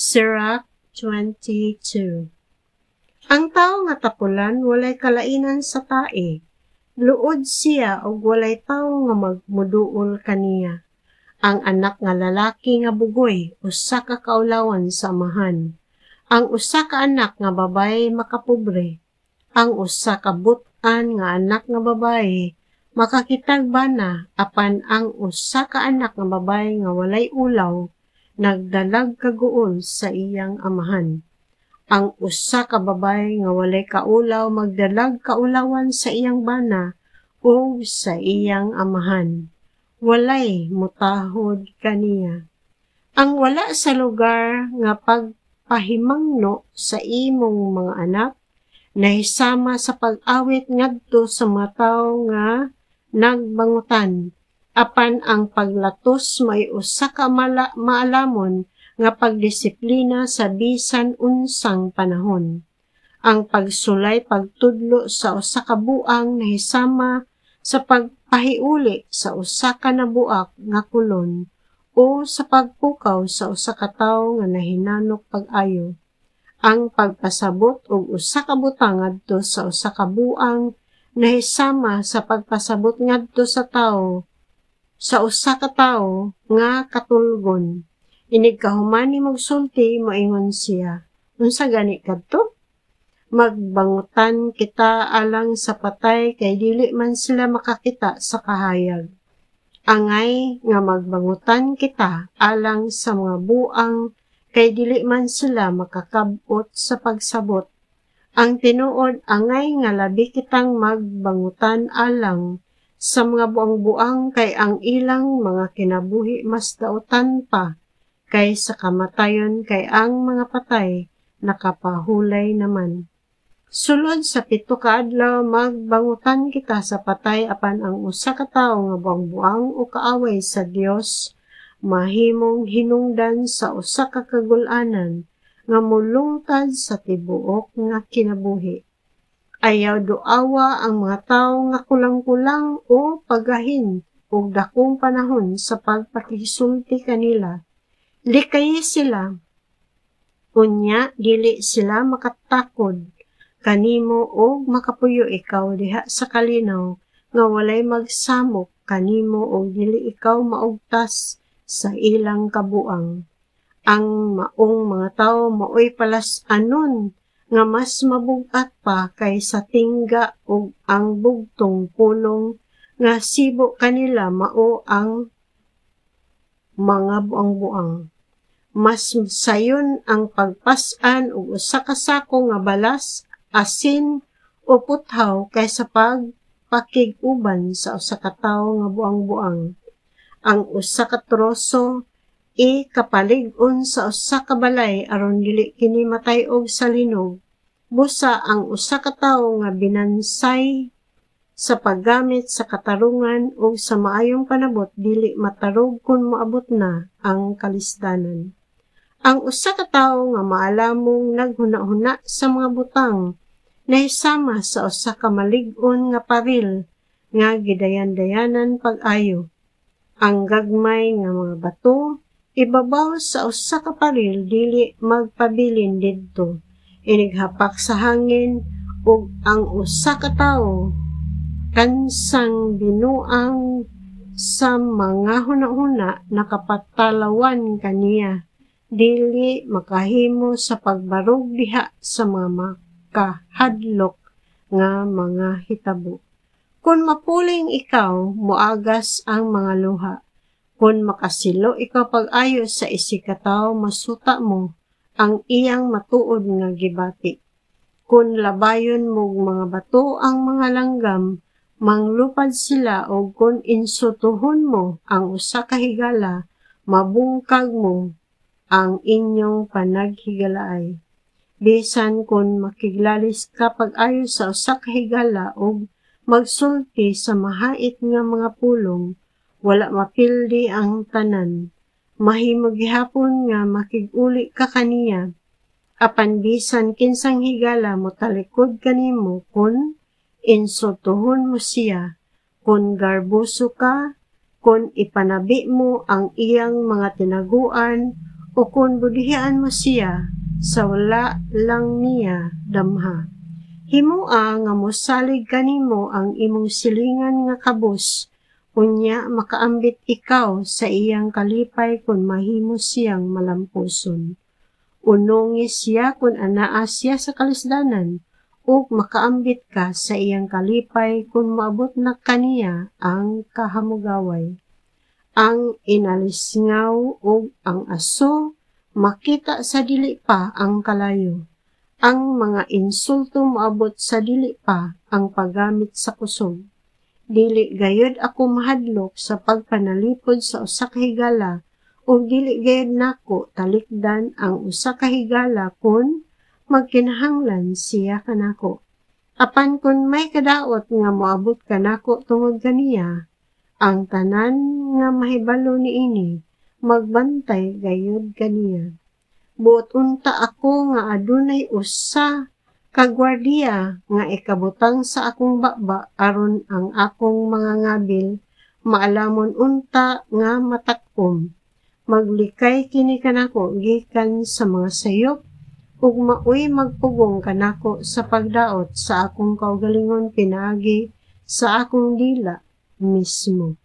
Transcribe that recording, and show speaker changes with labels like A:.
A: Sirach 22. Ang tao nga tapulan walay kalainan sa tae, luod siya og walay tao nga magmuduol kaniya. Ang anak nga lalaki nga bugoy usa ka kaulawan sa amahan. Ang usa ka anak nga babaye makapobre. Ang usa ka but-an nga anak nga babaye makakitag bana, apan ang usa ka anak nga babaye nga walay ulaw nagdalag kaguol sa iyang amahan. Ang usa ka babaye nga walay kaulaw magdalag kaulawan sa iyang bana o sa iyang amahan. Walay mutahod kaniya. Ang wala sa lugar nga pagpahimangno sa imong mga anak nahisama sa pag-awit ngadto sa mga tawo nga nagbangutan. Apan ang paglatos may usa ka maalamon nga pagdisiplina sa bisan unsang panahon. Ang pagsulay pagtudlo sa usa ka buang nahisama sa pagpahiuli sa usa ka nabuak nga kulon o sa pagpukaw sa usa ka tawo nga nahinanok pag-ayo. Ang pagpasabot og usa ka butang ngadto sa usa ka buang nahisama sa pagpasabot ngadto sa usa ka tawo nga katulgon. Inig kahuman ni magsulti moingon siya, unsa gani kadto? Magbangutan kita alang sa patay kay dili man sila makakita sa kahayag. Angay nga magbangutan kita alang sa mga buang kay dili man sila makakabot sa pagsabot. Ang tinuod angay nga labi kitang magbangutan alang sa mga buang-buang kay ang ilang mga kinabuhi mas dautan pa kay sa kamatayon kay ang mga patay nakapahulay naman. Sulod sa 7 ka adlaw magbangutan kita sa patay apan ang usa ka tawo nga buang-buang o kaaway sa Dios mahimong hinungdan sa usa ka kagul-anan nga mulungtad sa tibuok nga kinabuhi. Ayaw duawa ang mga tawo nga kulang-kulang o pagahin og dakong panahon sa pagpakisulti kanila. Likay sila. Unya dili sila makatakod kanimo og makapuyo ikaw diha sa kalinaw nga walay magsamok kanimo og dili ikaw maugtas sa ilang kabuang. Ang maong mga tawo maoy palas-anon nga mas mabugat pa kaysa tingga ug ang bugtong pulong nga sibo kanila mao ang mga buang-buang. Mas sayon ang pagpas-an og usa ka sako nga balas, asin o puthaw kaysa pagpakig-uban sa usa ka tawo nga buang-buang. Ang usa ka troso kapalig-on sa usa ka balay aron dili kini matay-og sa linog. Busa ang usa ka tawo nga binansay sa paggamit sa katarungan o sa maayong panabot dili matarog kun moabot na ang kalisdanan. Ang usa ka tawo nga maalamong naghuna-huna sa mga butang nahisama sa usa ka malig-on nga paril nga gidayan-dayanan pag-ayo. Ang gagmay nga mga bato ibabaw sa usa ka paril dili magpabilin didto. Inighapak sa hangin ug ang usa ka tawo kansang binuang sa mga huna-huna nakapatalawan kaniya. Dili makahimo sa pagbarog diha sa mga makahadlok nga mga hitabo. Kung mapuling ikaw, muagas ang mga luha. Kung makasilo ikaw pag-ayo sa isikataw, masuta mo ang iyang matuod nga gibati. Kung labayon mo mga bato ang mga langgam, manglupad sila o kung insutuhon mo ang usa ka higala, mabungkag mo ang inyong panaghigalaay. Bisan kung makiglalis ka pag-ayo sa usa ka higala o magsulti sa mahait nga mga pulong, wala mapildi ang tanan. Mahimo gihapon nga makig-uli ka kaniya. Apan bisan kinsang higala mo talikod kanimo kun insultuhon mo siya, kun garbuso ka, kun ipanabi mo ang iyang mga tinaguan o kung budihaan mo siya, sa wala lang niya damha. Himoa nga mosalig kanimo ang imong silingan nga kabus, unya makaambit ikaw sa iyang kalipay kung mahimo siyang malampuson. Unongi siya kung anaa siya sa kalisdanan, ug makaambit ka sa iyang kalipay kung maabot na kaniya ang kahamugaway. Ang inalisngaw ug ang aso, makita sa dili pa ang kalayo. Ang mga insulto moabot sa dili pa ang paggamit sa kusog. Dili gayud ako mahadlok sa pagpanalipod sa usa ka higala, ug dili gayud nako talikdan ang usa ka higala kun magkinahanglan siya kanako. Apan kun may kadaot nga moabot kanako tungod kaniya, ang tanan nga mahibalo niini magbantay gayud kaniya. Buot unta ako nga adunay usa ka gwardiya nga ikabutang sa akong baba aron ang akong mga ngabil maalamon unta nga matakom. Maglikay kini kanako gikan sa mga sayop ug maoy magpugong kanako sa pagdaot sa akong kaugalingon pinaagi sa akong dila mismo.